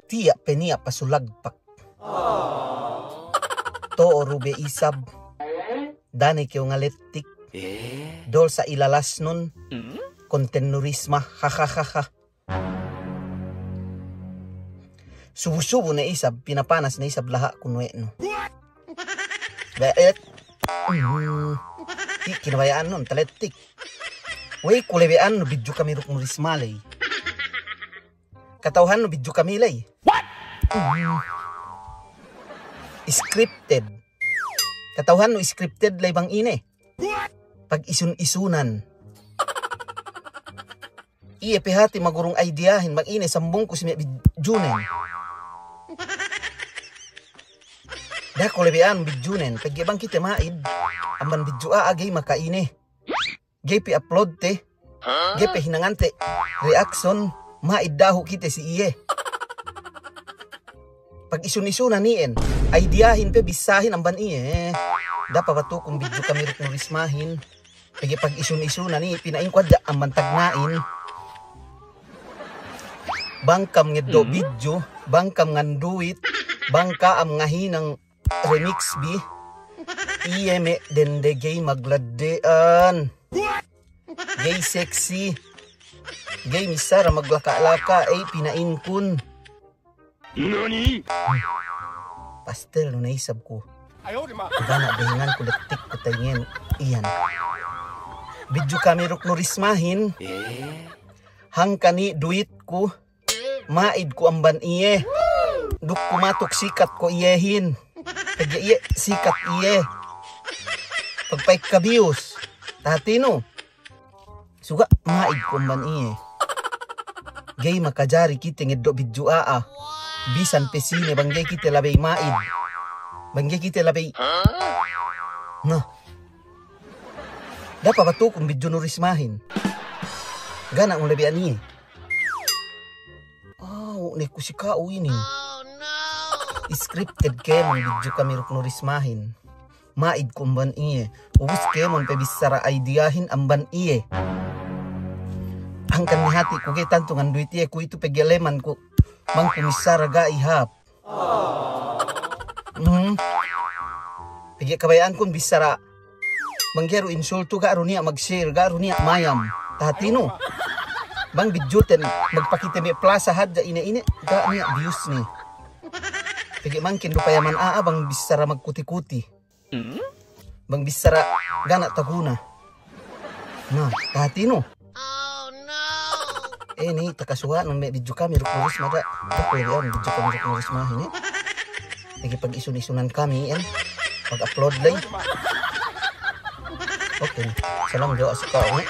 Tiya peniya pasulagpak. To o rube isab. Dani kyo nga letik. Dol sa ilalas nun. Kontenurisma. Ha. Subo-subo na isab. Pinapanas na isab laha kunwe no. Baet. Kinabayaan nun. Taletik. Wey kulebean no bidyo kami ruknurismalay. Katawhan no bidyo kami lay. What? Scripted. Katawhan no scripted lay bang ine. Pag isun-isunan. Iye pehati magurong ideahin mag ine sambong ko si bidjunen. Da kulebean bidjunen pag ibang kita maid. Amban bidyo agay makaine. Gay pi upload te. Gay pi hinangante. Reaction. Maidaho kita si iye. Pag isun-isunan niyen. Ideahin pe bisahin ang ban iye. Dapa ba to kung video kami ruknurismahin. Pag isun-isunan ni pinaingkwad ang mantagnain. Bangkam nga do video. Bangkam nga duit. Bangka am ngahinang remix bi. Iye me dende gay magladean. Gay sexy. Gay misara maglaka-laka ay pinainkun. Nani? Pastel no naisab ko. Gana dahingan ko letik ko tayo iyan. Bidyo kami ruknurismahin. Hangkani duit ko. Maid ko ang ban iye. Duk kumatok sikat ko iyehin. Kaya iye sikat iye. Pagpaik kabiyos. Tatino. Suga maid ko ang ban iye. Gay makajari kita ngeddo bidyo aa. Bisan pesine banggay kita labay maid. Banggay kita labay. No. Dapa ba to kung bidyo nurismahin? Gana ang labi ani. Ni ko si kao ini. Scripted kemon bidyo kami ruknurismahin. Maid ko ang ban iye. Ubus kemon pebisara ideahin ang ban iye. Ang kanihati ko kay tanto nga duit iye ko ito pegyaleman ko. Mang kumisara ga ihap. Pagya kabayaan kong bisara. Manggero insulto ga aron niya mag-share ga aron niya mayam. Tatino. Bang bidyuten magpakita mi plaza hadda ine-ine ga niya views ni. Pagya mangkin do payaman bang bisara magkuti-kuti. Bang bisara gana taguna. Na, tatino. Ni takasuha nung may video kami ruknuris mada. Ako yan, video kami ruknuris mahin Lagi pag isun-isunan kami pag-upload lang. Okay, salam doa sa kao.